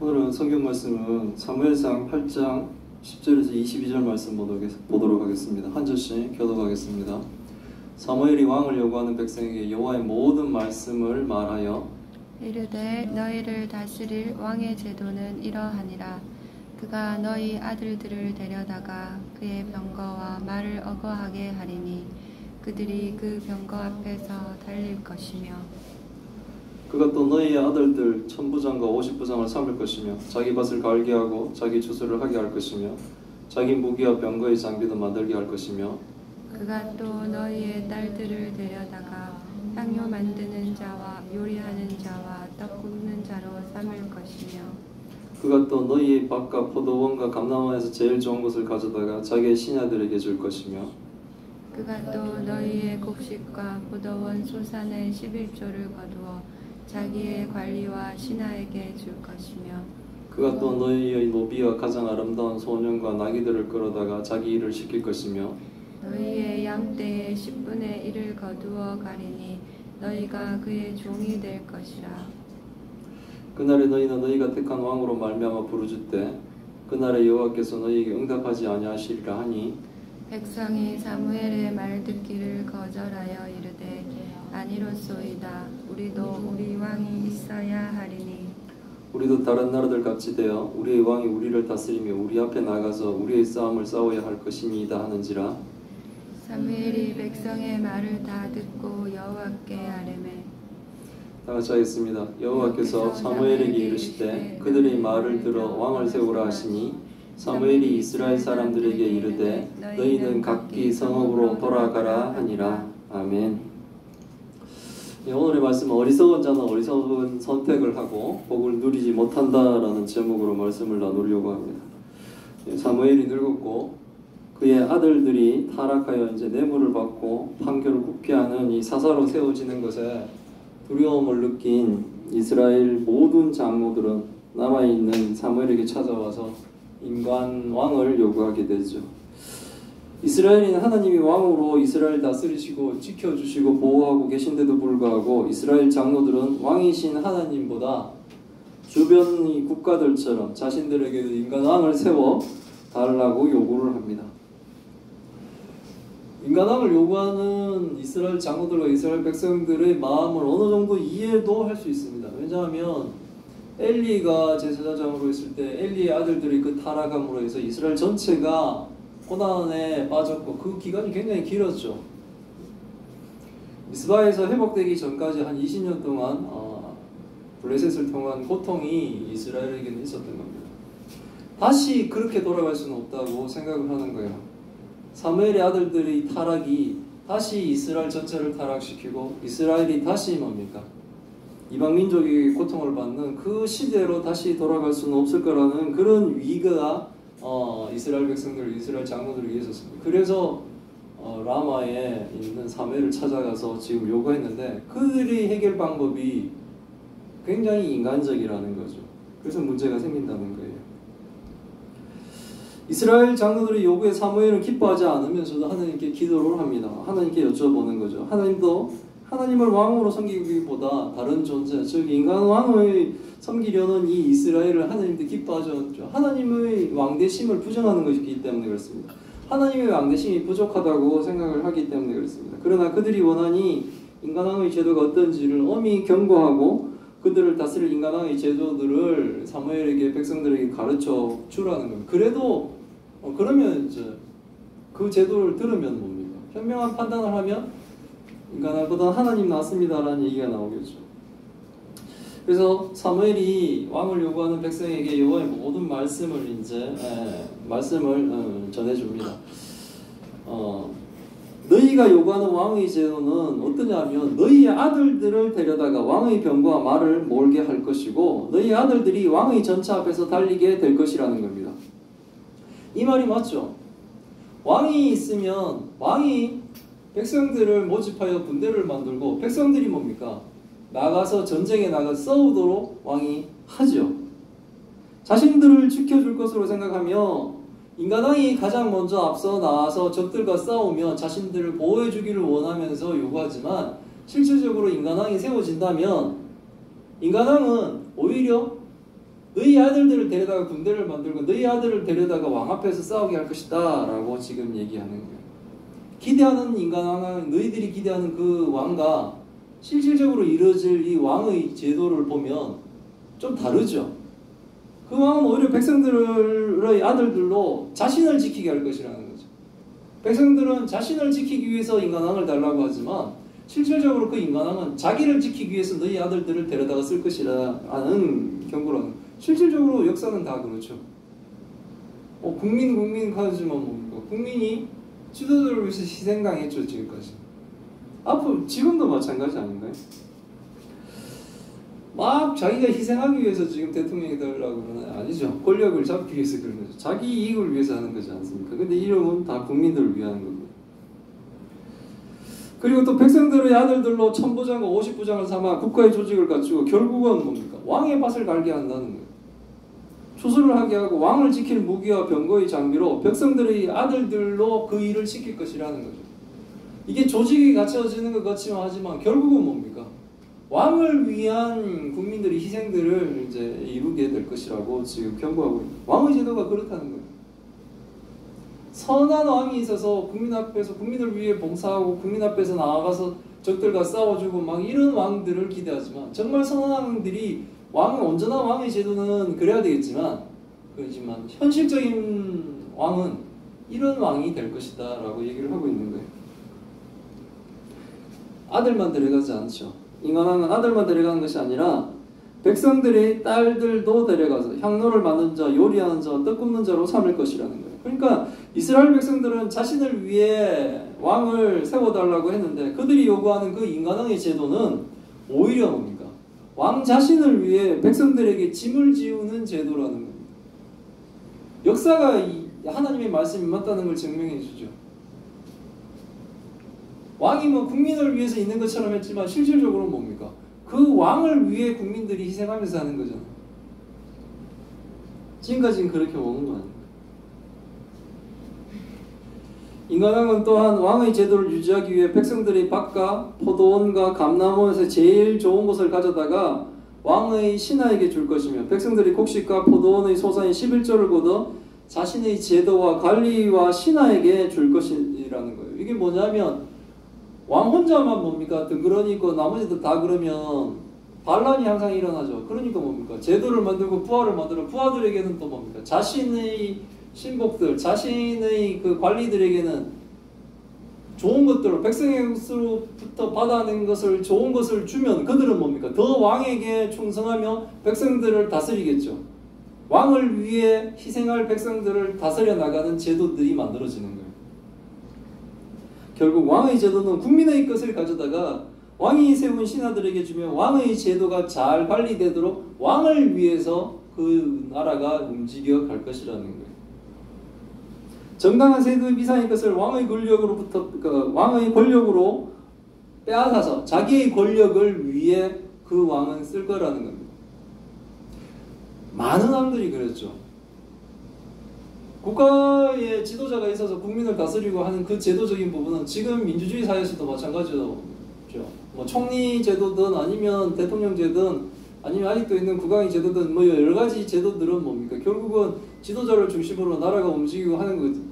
오늘은 성경 말씀은 사무엘상 8장 10절에서 22절 말씀 보도록 하겠습니다. 한 절씩 교독하겠습니다. 사무엘이 왕을 요구하는 백성에게 여호와의 모든 말씀을 말하여 이르되 너희를 다스릴 왕의 제도는 이러하니라. 그가 너희 아들들을 데려다가 그의 병거와 말을 어거하게 하리니 그들이 그 병거 앞에서 달릴 것이며 그가 또 너희의 아들들 천부장과 50부장을 삼을 것이며 자기 밭을 갈게 하고 자기 주수를 하게 할 것이며 자기 무기와 병거의 장비도 만들게 할 것이며 그가 또 너희의 딸들을 데려다가 향료 만드는 자와 요리하는 자와 떡 굽는 자로 삼을 것이며 그가 또 너희의 밭과 포도원과 감람원에서 제일 좋은 것을 가져다가 자기의 신하들에게 줄 것이며 그가 또 너희의 곡식과 포도원 소산의 11조를 거두어 자기의 관리와 신하에게 줄 것이며 그가 또 너희의 노비와 가장 아름다운 소년과 나귀들을 끌어다가 자기 일을 시킬 것이며 너희의 양떼의 10분의 1을 거두어 가리니 너희가 그의 종이 될 것이라. 그날에 너희는 너희가 택한 왕으로 말미암아 부르짖되 그날에 여호와께서 너희에게 응답하지 아니하시리라 하니 백성이 사무엘의 말 듣기를 거절하여 이르되 아니로소이다. 우리도 우리 왕이 있어야 하리니 우리도 다른 나라들 같이 되어 우리의 왕이 우리를 다스리며 우리 앞에 나가서 우리의 싸움을 싸워야 할 것이니이다 하는지라. 사무엘이 백성의 말을 다 듣고 여호와께 아뢰매 다 같이 하겠습니다. 여호와께서 사무엘에게 이르시되 그들의 말을 들어 왕을 세우라 하시니 사무엘이 이스라엘 사람들에게 이르되 너희는 각기 성읍으로 돌아가라 하니라. 아멘. 오늘의 말씀은 어리석은 자는 어리석은 선택을 하고 복을 누리지 못한다라는 제목으로 말씀을 나누려고 합니다. 사무엘이 늙었고 그의 아들들이 타락하여 이제 뇌물을 받고 판결을 굽게 하는 이 사사로 세워지는 것에 두려움을 느낀 이스라엘 모든 장로들은 남아있는 사무엘에게 찾아와서 인간 왕을 요구하게 되죠. 이스라엘은 하나님이 왕으로 이스라엘 다스리시고 지켜주시고 보호하고 계신데도 불구하고 이스라엘 장로들은 왕이신 하나님보다 주변의 국가들처럼 자신들에게도 인간 왕을 세워 달라고 요구를 합니다. 인간 왕을 요구하는 이스라엘 장로들과 이스라엘 백성들의 마음을 어느 정도 이해도 할 수 있습니다. 왜냐하면 엘리가 제사장으로 있을 때 엘리의 아들들이 그 타락함으로 해서 이스라엘 전체가 고난에 빠졌고 그 기간이 굉장히 길었죠. 미스바에서 회복되기 전까지 한 20년 동안 블레셋을 통한 고통이 이스라엘에게는 있었던 겁니다. 다시 그렇게 돌아갈 수는 없다고 생각을 하는 거예요. 사무엘의 아들들의 타락이 다시 이스라엘 전체를 타락시키고 이스라엘이 다시 뭡니까? 이방 민족이 고통을 받는 그 시대로 다시 돌아갈 수는 없을 거라는 그런 위기가 이스라엘 백성들, 이스라엘 장로들에게 있었습니다. 그래서 라마에 있는 사무엘을 찾아가서 지금 요구했는데 그들의 해결 방법이 굉장히 인간적이라는 거죠. 그래서 문제가 생긴다는 거예요. 이스라엘 장로들의 요구에 사무엘은 기뻐하지 않으면서도 하나님께 기도를 합니다. 하나님께 여쭤보는 거죠. 하나님도 하나님을 왕으로 섬기기보다 다른 존재, 즉 인간 왕을 섬기려는 이 이스라엘을 하나님께 기뻐하지 않죠. 하나님의 왕대심을 부정하는 것이기 때문에 그렇습니다. 하나님의 왕대심이 부족하다고 생각을 하기 때문에 그렇습니다. 그러나 그들이 원하니 인간왕의 제도가 어떤지를 엄히 경고하고 그들을 다스릴 인간왕의 제도들을 사무엘에게 백성들에게 가르쳐 주라는 겁니다. 그래도 그러면 이제 그 제도를 들으면 뭡니까? 현명한 판단을 하면 인간보다 하나님 낫습니다라는 얘기가 나오겠죠. 그래서 사무엘이 왕을 요구하는 백성에게 여호와의 모든 말씀을 전해줍니다. 너희가 요구하는 왕의 제도는 어떠냐면 너희의 아들들을 데려다가 왕의 병과 말을 몰게 할 것이고 너희 아들들이 왕의 전차 앞에서 달리게 될 것이라는 겁니다. 이 말이 맞죠? 왕이 있으면 왕이 백성들을 모집하여 군대를 만들고 백성들이 뭡니까? 나가서 전쟁에 나가 싸우도록 왕이 하죠. 자신들을 지켜줄 것으로 생각하며 인간왕이 가장 먼저 앞서 나와서 적들과 싸우며 자신들을 보호해주기를 원하면서 요구하지만 실질적으로 인간왕이 세워진다면 인간왕은 오히려 너희 아들들을 데려다가 군대를 만들고 너희 아들을 데려다가 왕 앞에서 싸우게 할 것이다 라고 지금 얘기하는 거예요. 기대하는 인간왕은 너희들이 기대하는 그 왕과 실질적으로 이루어질 이 왕의 제도를 보면 좀 다르죠. 그 왕은 오히려 백성들의 아들들로 자신을 지키게 할 것이라는 거죠. 백성들은 자신을 지키기 위해서 인간왕을 달라고 하지만 실질적으로 그 인간왕은 자기를 지키기 위해서 너희 아들들을 데려다가 쓸 것이라는 경고라는. 실질적으로 역사는 다 그렇죠. 국민 하지만 뭡니까? 국민이 지도자를 위해서 희생당했죠 지금까지. 앞으로 지금도 마찬가지 아닌가요? 막 자기가 희생하기 위해서 지금 대통령이 되려고 그러는 아니죠. 권력을 잡기 위해서 그런 거죠. 자기 이익을 위해서 하는 거지 않습니까? 근데 이름은 다 국민들을 위한 겁니다. 그리고 또 백성들의 아들들로 1000부장과 50부장을 삼아 국가의 조직을 갖추고 결국은 뭡니까? 왕의 밭을 갈게 한다는 거예요. 추수를 하게 하고 왕을 지킬 무기와 병거의 장비로 백성들의 아들들로 그 일을 시킬 것이라는 거죠. 이게 조직이 갖춰지는 것 같지만 하지만 결국은 뭡니까? 왕을 위한 국민들의 희생들을 이제 이루게 될 것이라고 지금 경고하고 있습니다. 왕의 제도가 그렇다는 거예요. 선한 왕이 있어서 국민 앞에서 국민을 위해 봉사하고 국민 앞에서 나아가서 적들과 싸워주고 막 이런 왕들을 기대하지만 정말 선한 왕들이 왕은 온전한 왕의 제도는 그래야 되겠지만 그렇지만 현실적인 왕은 이런 왕이 될 것이다 라고 얘기를 하고 있는 거예요. 아들만 데려가지 않죠. 인간왕은 아들만 데려가는 것이 아니라 백성들의 딸들도 데려가서 향로를 만든 자, 요리하는 자, 떡 굽는 자로 삼을 것이라는 거예요. 그러니까 이스라엘 백성들은 자신을 위해 왕을 세워달라고 했는데 그들이 요구하는 그 인간왕의 제도는 오히려 뭡니까? 왕 자신을 위해 백성들에게 짐을 지우는 제도라는 겁니다. 역사가 하나님의 말씀이 맞다는 걸 증명해 주죠. 왕이 뭐 국민을 위해서 있는 것처럼 했지만 실질적으로 뭡니까? 그 왕을 위해 국민들이 희생하면서 하는 거잖아요. 지금까지는 그렇게 오는 거 아닙니까? 인간왕은 또한 왕의 제도를 유지하기 위해 백성들의 밭과 포도원과 감나무에서 제일 좋은 것을 가져다가 왕의 신하에게 줄 것이며 백성들이 곡식과 포도원의 소산의 11조를 거둬 자신의 제도와 관리와 신하에게 줄 것이라는 거예요. 이게 뭐냐면 왕 혼자만 뭡니까? 덩그러니 있고 나머지들 다 그러면 반란이 항상 일어나죠. 그러니까 뭡니까? 제도를 만들고 부하를 만들어 부하들에게는 또 뭡니까? 자신의 신복들, 자신의 그 관리들에게는 좋은 것들을 백성으로부터 받아낸 것을 좋은 것을 주면 그들은 뭡니까? 더 왕에게 충성하며 백성들을 다스리겠죠. 왕을 위해 희생할 백성들을 다스려 나가는 제도들이 만들어지는 거예요. 결국 왕의 제도는 국민의 것을 가져다가 왕이 세운 신하들에게 주면 왕의 제도가 잘 관리되도록 왕을 위해서 그 나라가 움직여 갈 것이라는 거예요. 정당한 세금의 비상의 것을 왕의 권력으로 빼앗아서 자기의 권력을 위해 그 왕은 쓸 거라는 겁니다. 많은 왕들이 그랬죠. 국가의 지도자가 있어서 국민을 다스리고 하는 그 제도적인 부분은 지금 민주주의 사회에서도 마찬가지죠. 뭐 총리 제도든 아니면 대통령 제도든 아니면 아직도 있는 국왕의 제도든 뭐 여러 가지 제도들은 뭡니까? 결국은 지도자를 중심으로 나라가 움직이고 하는 거거든요.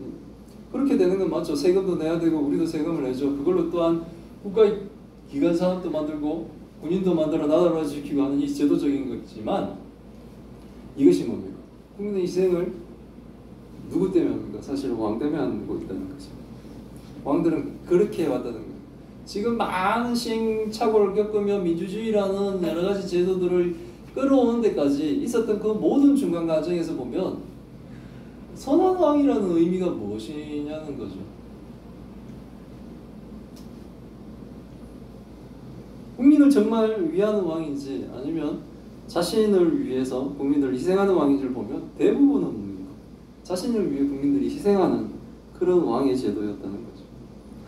그렇게 되는 건 맞죠. 세금도 내야 되고 우리도 세금을 내죠. 그걸로 또한 국가의 기관 산업도 만들고 군인도 만들어 나라를 지키고 하는 이 제도적인 거지만 이것이 뭡니까? 국민의 희생을 누구 때문에 합니까? 사실 왕 때문에 하는 거 있다는 거죠. 왕들은 그렇게 해왔다는 거예요. 지금 많은 시행착오를 겪으며 민주주의라는 여러 가지 제도들을 끌어오는 데까지 있었던 그 모든 중간 과정에서 보면 선한 왕이라는 의미가 무엇이냐는 거죠. 국민을 정말 위하는 왕인지 아니면 자신을 위해서 국민들을 희생하는 왕인지를 보면 대부분은 뭡니까? 자신을 위해 국민들이 희생하는 그런 왕의 제도였다는 거죠.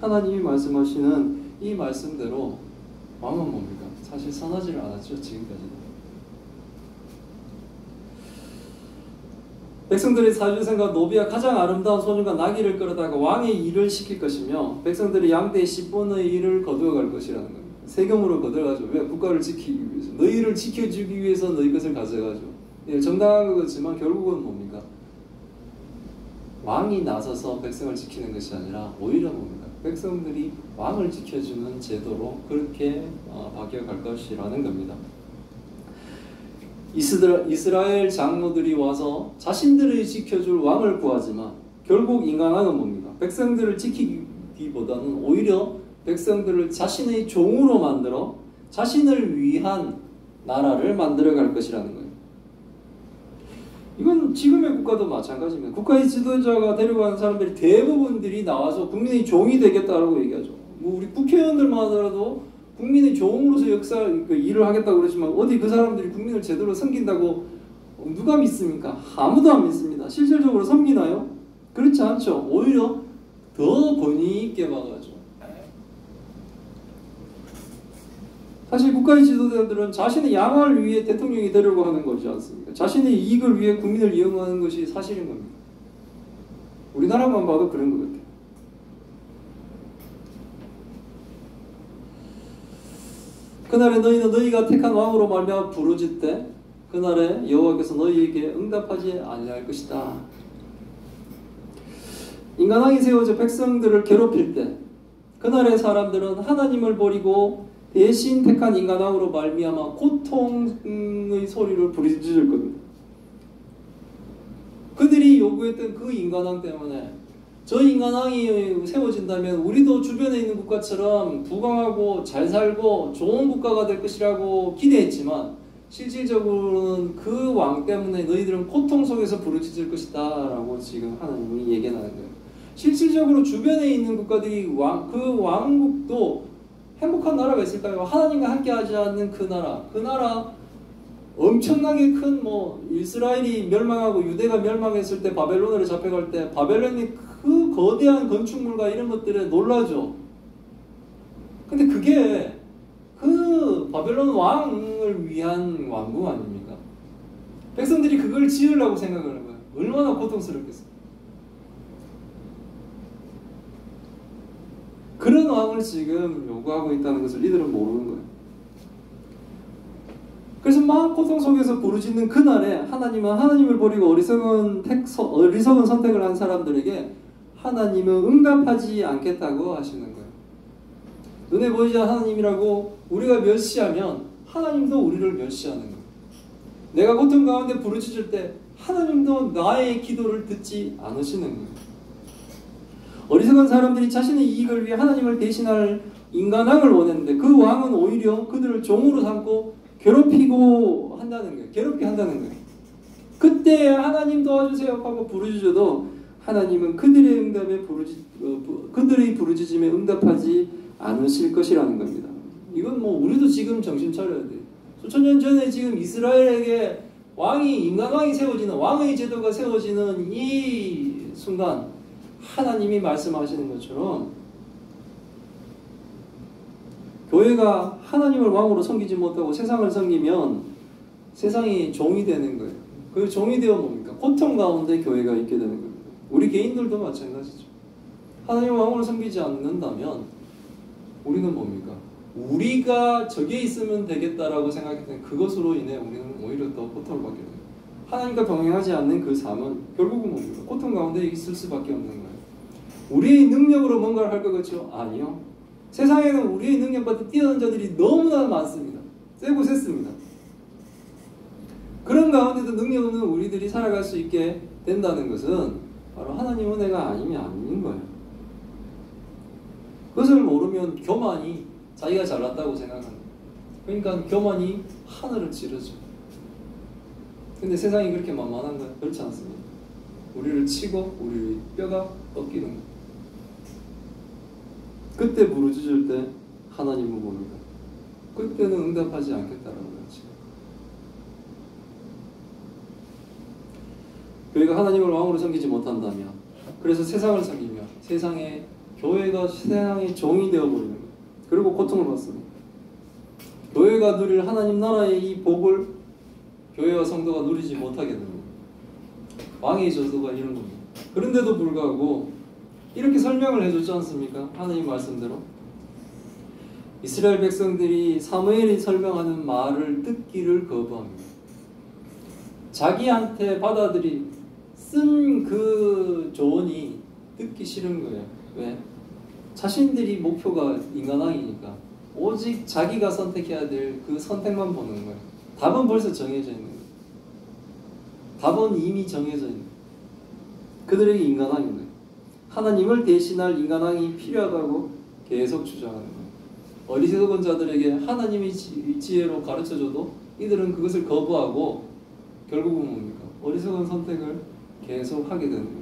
하나님이 말씀하시는 이 말씀대로 왕은 뭡니까? 사실 선하지를 않았죠. 지금까지는. 백성들의 사주생과 노비와 가장 아름다운 소년과 나귀를 끌어다가 왕의 일을 시킬 것이며 백성들이 양떼의 10분의 1을 거두어갈 것이라는 겁니다. 세금으로 거둬가죠. 왜? 국가를 지키기 위해서. 너희를 지켜주기 위해서 너희 것을 가져가죠. 예, 정당한 거지만 결국은 뭡니까? 왕이 나서서 백성을 지키는 것이 아니라 오히려 뭡니까? 백성들이 왕을 지켜주는 제도로 그렇게 바뀌어갈 것이라는 겁니다. 이스라엘 장로들이 와서 자신들을 지켜줄 왕을 구하지만 결국 인간왕은 뭡니까? 백성들을 지키기보다는 오히려 백성들을 자신의 종으로 만들어 자신을 위한 나라를 만들어갈 것이라는 거예요. 이건 지금의 국가도 마찬가지입니다. 국가의 지도자가 데려가는 사람들이 대부분들이 나와서 국민의 종이 되겠다라고 얘기하죠. 뭐 우리 국회의원들만 하더라도 국민의 종으로서 일을 하겠다고 그러지만 어디 그 사람들이 국민을 제대로 섬긴다고 누가 믿습니까? 아무도 안 믿습니다. 실질적으로 섬기나요? 그렇지 않죠. 오히려 더 권위 있게 막아죠. 사실 국가의 지도자들은 자신의 양화를 위해 대통령이 되려고 하는 거지 않습니까? 자신의 이익을 위해 국민을 이용하는 것이 사실인 겁니다. 우리나라만 봐도 그런 것 같아요. 그날에 너희는 너희가 택한 왕으로 말미암아 부르짖되 그날에 여호와께서 너희에게 응답하지 아니할 것이다. 인간왕이 세워져 백성들을 괴롭힐 때 그날의 사람들은 하나님을 버리고 대신 택한 인간왕으로 말미암아 고통의 소리를 부르짖을 겁니다. 그들이 요구했던 그 인간왕 때문에 저 인간왕이 세워진다면 우리도 주변에 있는 국가처럼 부강하고 잘 살고 좋은 국가가 될 것이라고 기대했지만 실질적으로는 그 왕 때문에 너희들은 고통 속에서 부르짖을 것이다 라고 지금 하나님이 얘기하는 거예요. 실질적으로 주변에 있는 국가들이 그 왕국도 행복한 나라가 있을까요? 하나님과 함께 하지 않는 그 나라 엄청나게 큰 이스라엘이 멸망하고 유대가 멸망했을 때 바벨론으로 잡혀갈 때 바벨론이 그 거대한 건축물과 이런 것들에 놀라죠. 근데 그게 그 바벨론 왕을 위한 왕국 아닙니까? 백성들이 그걸 지으려고 생각하는 거예요. 얼마나 고통스럽겠어요. 그런 왕을 지금 요구하고 있다는 것을 이들은 모르는 거예요. 그래서 막 고통 속에서 부르짖는 그날에 하나님은 하나님을 버리고 어리석은 선택을 한 사람들에게 하나님은 응답하지 않겠다고 하시는 거예요. 눈에 보이지 않는 하나님이라고 우리가 멸시하면 하나님도 우리를 멸시하는 거예요. 내가 고통 가운데 부르짖을 때 하나님도 나의 기도를 듣지 않으시는 거예요. 어리석은 사람들이 자신의 이익을 위해 하나님을 대신할 인간왕을 원했는데 그 왕은 오히려 그들을 종으로 삼고 괴롭히고 한다는 거예요. 괴롭게 한다는 거예요. 그때 하나님 도와주세요 하고 부르짖어도 하나님은 그들의 부르짖음에 응답하지 않으실 것이라는 겁니다. 이건 우리도 지금 정신 차려야 돼요. 수천 년 전에 지금 이스라엘에게 인간왕이 세워지는 왕의 제도가 세워지는 이 순간 하나님이 말씀하시는 것처럼 교회가 하나님을 왕으로 섬기지 못하고 세상을 섬기면 세상이 종이 되는 거예요. 그 종이 되어 뭡니까? 고통 가운데 교회가 있게 되는 겁니다. 우리 개인들도 마찬가지죠. 하나님 왕으로 섬기지 않는다면 우리는 뭡니까? 우리가 저기에 있으면 되겠다라고 생각했던 그것으로 인해 우리는 오히려 더 고통을 받게 돼요. 하나님과 동행하지 않는 그 삶은 결국은 뭡니까? 고통 가운데 있을 수밖에 없는 거예요. 우리의 능력으로 뭔가를 할 것 같죠? 아니요. 세상에는 우리의 능력보다 뛰어난 자들이 너무나 많습니다. 세고 셌습니다. 그런 가운데도 능력 없는 우리들이 살아갈 수 있게 된다는 것은 바로 하나님 은혜가 아니면 아닌 거예요. 그것을 모르면 교만이 자기가 잘났다고 생각하는 거예요. 그러니까 교만이 하늘을 찌르죠. 근데 세상이 그렇게 만만한 거예요? 그렇지 않습니다. 우리를 치고 우리 뼈가 꺾이는 거예요. 그때 부르짖을 때 하나님은 뭡니까? 그때는 응답하지 않겠다라는 거죠. 교회가 하나님을 왕으로 섬기지 못한다면, 그래서 세상을 섬기며 세상의 교회가 세상의 종이 되어버리는 거예요. 그리고 고통을 받습니다. 교회가 누릴 하나님 나라의 이 복을 교회와 성도가 누리지 못하게 됩니다. 왕의 저주가 이런 겁니다. 그런데도 불구하고 이렇게 설명을 해줬지 않습니까? 하나님 말씀대로 이스라엘 백성들이 사무엘이 설명하는 말을 듣기를 거부합니다. 자기한테 받아들이 쓴 그 조언이 듣기 싫은 거예요. 왜? 자신들이 목표가 인간왕이니까 오직 자기가 선택해야 될 그 선택만 보는 거예요. 답은 벌써 정해져 있는 거예요. 답은 이미 정해져 있는 거예요. 그들에게 인간왕인 거예요. 하나님을 대신할 인간왕이 필요하다고 계속 주장하는 거예요. 어리석은 자들에게 하나님이 지혜로 가르쳐줘도 이들은 그것을 거부하고 결국은 뭡니까? 어리석은 선택을 계속 하게 되는 거예요.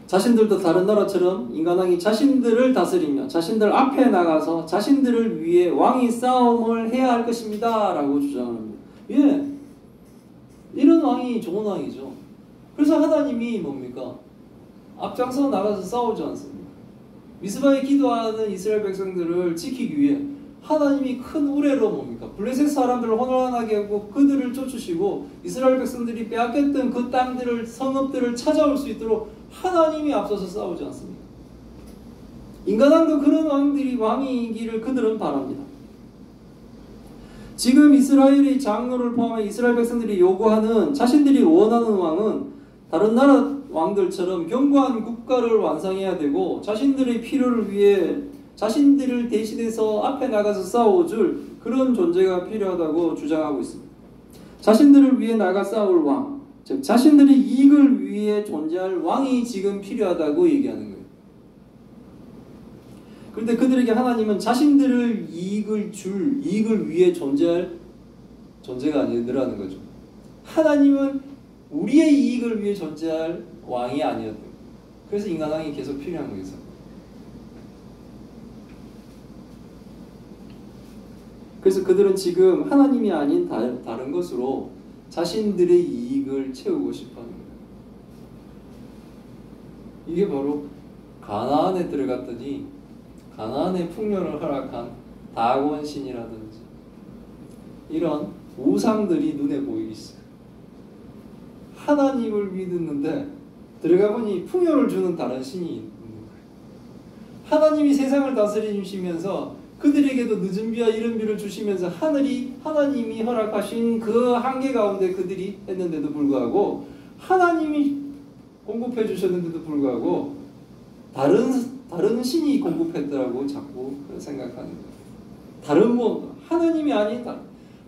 자신들도 다른 나라처럼 인간왕이 자신들을 다스리며 자신들 앞에 나가서 자신들을 위해 왕이 싸움을 해야 할 것입니다 라고 주장합니다. 예, 이런 왕이 좋은 왕이죠. 그래서 하나님이 뭡니까? 앞장서 나가서 싸우지 않습니까? 미스바에 기도하는 이스라엘 백성들을 지키기 위해 하나님이 큰 우레로 뭡니까? 블레셋 사람들을 혼란하게 하고 그들을 쫓으시고 이스라엘 백성들이 빼앗겼던 그 땅들을, 성읍들을 찾아올 수 있도록 하나님이 앞서서 싸우지 않습니까? 인간왕도 그런 왕이기를 그들은 바랍니다. 지금 이스라엘의 장로를 포함해 이스라엘 백성들이 요구하는, 자신들이 원하는 왕은 다른 나라 왕들처럼 견고한 국가를 완성해야 되고 자신들의 필요를 위해 자신들을 대신해서 앞에 나가서 싸워줄 그런 존재가 필요하다고 주장하고 있습니다. 자신들을 위해 나가 싸울 왕, 즉 자신들의 이익을 위해 존재할 왕이 지금 필요하다고 얘기하는 거예요. 그런데 그들에게 하나님은 자신들을 이익을 위해 존재할 존재가 아니라는 거죠. 하나님은 우리의 이익을 위해 존재할 왕이 아니었던 거예요. 그래서 인간왕이 계속 필요한 거겠어요. 그래서 그들은 지금 하나님이 아닌 다른 것으로 자신들의 이익을 채우고 싶어하는 거예요. 이게 바로 가나안에 들어갔더니 가나안의 풍요를 허락한 다곤 신이라든지 이런 우상들이 눈에 보이기 시작해요. 하나님을 믿었는데 들어가 보니 풍요를 주는 다른 신이 있는 거예요. 하나님이 세상을 다스리시면서 그들에게도 늦은 비와 이른 비를 주시면서 하나님이 허락하신 그 한계 가운데 그들이 했는데도 불구하고 하나님이 공급해 주셨는데도 불구하고 다른 신이 공급했더라고 자꾸 생각하는 거예요. 다른 하나님이 아니다.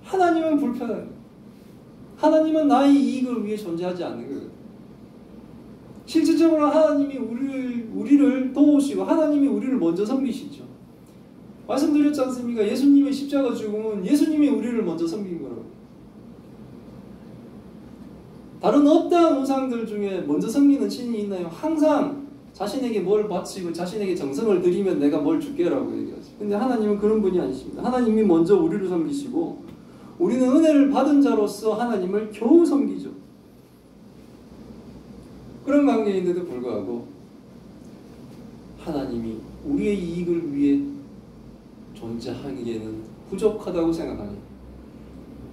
하나님은 불편한 거예요. 하나님은 나의 이익을 위해 존재하지 않는 거예요. 실질적으로 하나님이 우리를 도우시고 하나님이 우리를 먼저 섬기시죠. 말씀드렸지 않습니까? 예수님의 십자가 죽음은 예수님이 우리를 먼저 섬긴 거라고. 다른 어떠한 우상들 중에 먼저 섬기는 신이 있나요? 항상 자신에게 뭘 바치고 자신에게 정성을 들이면 내가 뭘 줄게라고 얘기하죠. 근데 하나님은 그런 분이 아니십니다. 하나님이 먼저 우리를 섬기시고 우리는 은혜를 받은 자로서 하나님을 겨우 섬기죠. 그런 관계인데도 불구하고 하나님이 우리의 이익을 위해 존재하기에는 부족하다고 생각하니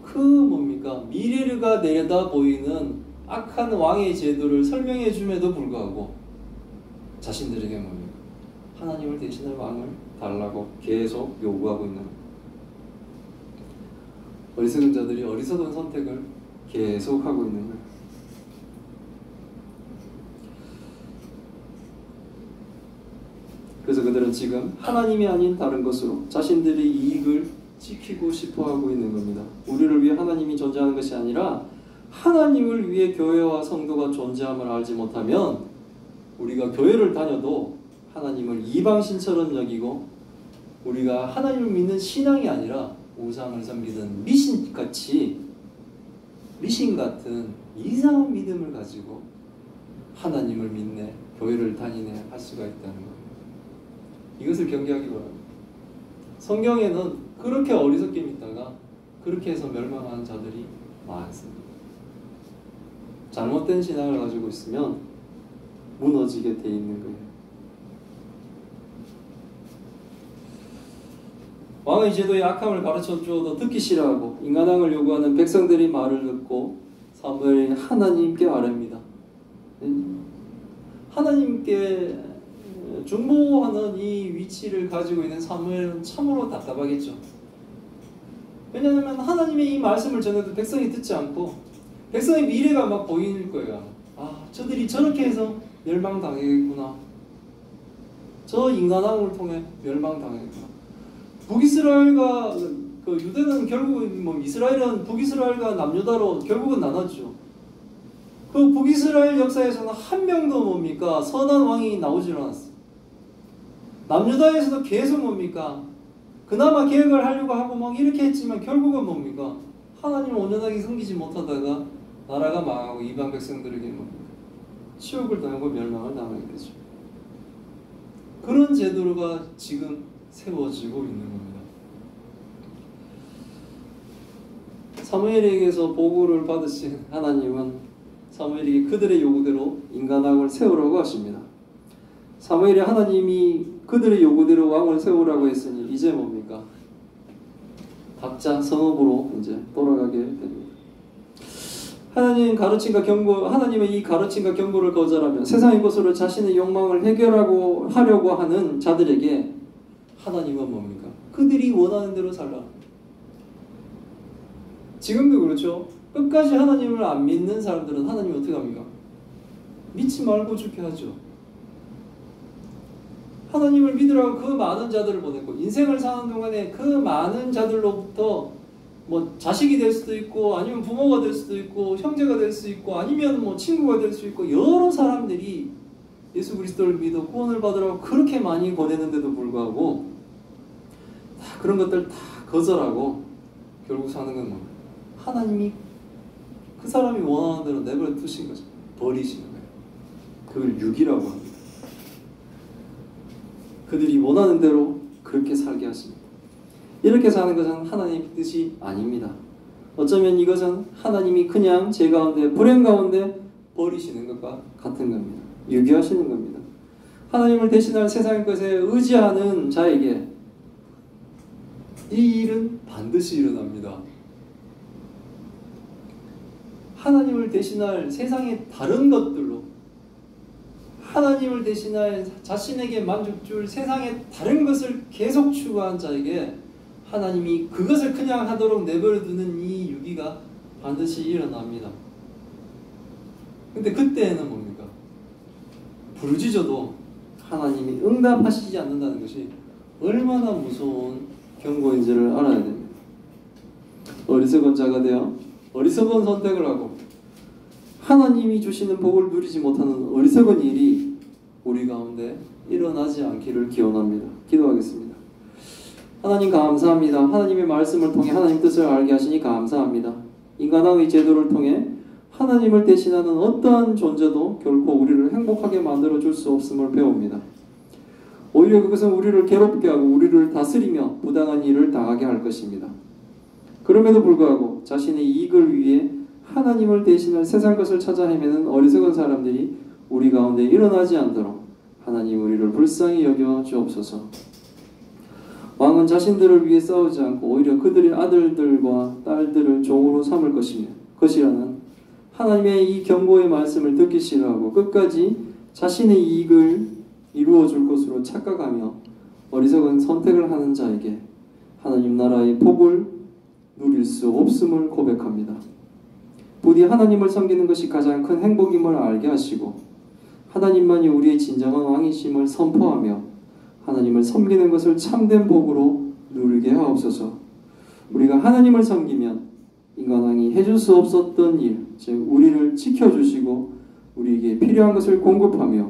그 뭡니까? 미래가 내려다 보이는 악한 왕의 제도를 설명해 줌에도 불구하고 자신들에게 뭡니까? 하나님을 대신할 왕을 달라고 계속 요구하고 있는 어리석은 자들이 어리석은 선택을 계속하고 있는 거예요. 그래서 그들은 지금 하나님이 아닌 다른 것으로 자신들의 이익을 지키고 싶어하고 있는 겁니다. 우리를 위해 하나님이 존재하는 것이 아니라 하나님을 위해 교회와 성도가 존재함을 알지 못하면 우리가 교회를 다녀도 하나님을 이방신처럼 여기고 우리가 하나님을 믿는 신앙이 아니라 우상을 섬기는 미신 같은 이상한 믿음을 가지고 하나님을 믿네, 교회를 다니네 할 수가 있다는 거예요. 이것을 경계하기 바랍니다. 성경에는 그렇게 어리석게 믿다가 그렇게 해서 멸망하는 자들이 많습니다. 잘못된 신앙을 가지고 있으면 무너지게 돼 있는 거예요. 왕의 제도의 악함을 가르쳐 주어도 듣기 싫어하고 인간왕을 요구하는 백성들이 말을 듣고 사무엘이 하나님께 아뢰입니다. 하나님께 중보하는 이 위치를 가지고 있는 사무엘은 참으로 답답하겠죠. 왜냐하면 하나님 하나님의 이 말씀을 전해도 백성이 듣지 않고 백성의 미래가 막 보이는 거예요. 아, 저들이 저렇게 해서 멸망당하겠구나. 저 인간왕을 통해 멸망당하겠구나. 북이스라엘과 그 유대는 결국은 뭐 이스라엘은 북이스라엘과 남유다로 결국은 나눴죠. 그 북이스라엘 역사에서는 한 명도 뭡니까? 선한 왕이 나오질 않았어요. 남유다에서도 계속 뭡니까? 그나마 개혁을 하려고 하고 막 이렇게 했지만 결국은 뭡니까? 하나님을 온전하게 섬기지 못하다가 나라가 망하고 이방 백성들에게 뭡니까? 치욕을 당하고 멸망을 당하게 되죠. 그런 제도가 지금 세워지고 있는 겁니다. 사무엘에게서 보고를 받으신 하나님은 사무엘에게 그들의 요구대로 인간왕을 세우라고 하십니다. 사무엘이 하나님이 그들의 요구대로 왕을 세우라고 했으니 이제 뭡니까? 각자 성읍으로 이제 돌아가게 됩니다. 하나님의 이 가르침과 경고를 거절하면 세상의 것으로 자신의 욕망을 하려고 하는 자들에게 하나님은 뭡니까? 그들이 원하는 대로 살라. 지금도 그렇죠. 끝까지 하나님을 안 믿는 사람들은 하나님 어떻게 합니까? 믿지 말고 죽게 하죠. 하나님을 믿으라고 그 많은 자들을 보냈고 인생을 사는 동안에 그 많은 자들로부터 뭐 자식이 될 수도 있고 아니면 부모가 될 수도 있고 형제가 될 수 있고 아니면 뭐 친구가 될 수 있고 여러 사람들이 예수 그리스도를 믿어 구원을 받으라고 그렇게 많이 보내는데도 불구하고 다 그런 것들 다 거절하고 결국 사는 건 뭐예요? 하나님이 그 사람이 원하는 대로 내버려 두신 거죠. 버리시는 거예요. 그걸 육이라고 합니다. 그들이 원하는 대로 그렇게 살게 하십니다. 이렇게 사는 것은 하나님의 뜻이 아닙니다. 어쩌면 이것은 하나님이 그냥 제 가운데 불행 가운데 버리시는 것과 같은 겁니다. 유기하시는 겁니다. 하나님을 대신할 세상의 것에 의지하는 자에게 이 일은 반드시 일어납니다. 하나님을 대신할 세상의 다른 것들로 하나님을 대신할 자신에게 만족 줄 세상의 다른 것을 계속 추구한 자에게 하나님이 그것을 그냥 하도록 내버려두는 이 유기가 반드시 일어납니다. 근데 그때는 뭡니까? 부르짖어도 하나님이 응답하시지 않는다는 것이 얼마나 무서운 경고인지를 알아야 됩니다. 어리석은 자가 되어 어리석은 선택을 하고 하나님이 주시는 복을 누리지 못하는 어리석은 일이 우리 가운데 일어나지 않기를 기원합니다. 기도하겠습니다. 하나님 감사합니다. 하나님의 말씀을 통해 하나님 뜻을 알게 하시니 감사합니다. 인간왕의 제도를 통해 하나님을 대신하는 어떠한 존재도 결코 우리를 행복하게 만들어줄 수 없음을 배웁니다. 오히려 그것은 우리를 괴롭게 하고 우리를 다스리며 부당한 일을 당하게 할 것입니다. 그럼에도 불구하고 자신의 이익을 위해 하나님을 대신할 세상 것을 찾아 헤매는 어리석은 사람들이 우리 가운데 일어나지 않도록 하나님 우리를 불쌍히 여겨 주옵소서. 왕은 자신들을 위해 싸우지 않고 오히려 그들의 아들들과 딸들을 종으로 삼을 것이라는 하나님의 이 경고의 말씀을 듣기 싫어하고 끝까지 자신의 이익을 이루어 줄 것으로 착각하며 어리석은 선택을 하는 자에게 하나님 나라의 복을 누릴 수 없음을 고백합니다. 부디 하나님을 섬기는 것이 가장 큰 행복임을 알게 하시고 하나님만이 우리의 진정한 왕이심을 선포하며 하나님을 섬기는 것을 참된 복으로 누리게 하옵소서. 우리가 하나님을 섬기면 인간왕이 해줄 수 없었던 일, 즉 우리를 지켜주시고 우리에게 필요한 것을 공급하며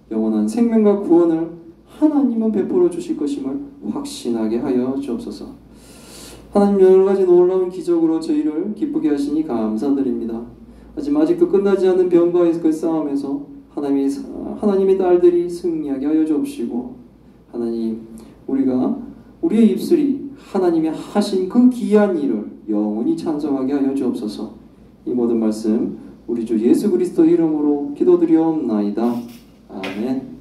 영원한 생명과 구원을 하나님은 베풀어 주실 것임을 확신하게 하여 주옵소서. 하나님 여러가지 놀라운 기적으로 저희를 기쁘게 하시니 감사드립니다. 하지만 아직도 끝나지 않는 병과의 그 싸움에서 하나님의 딸들이 승리하게 하여 주옵시고 하나님 우리의 입술이 하나님의 하신 그 귀한 일을 영원히 찬송하게 하여 주옵소서. 이 모든 말씀 우리 주 예수 그리스도 이름으로 기도드리옵나이다. 아멘.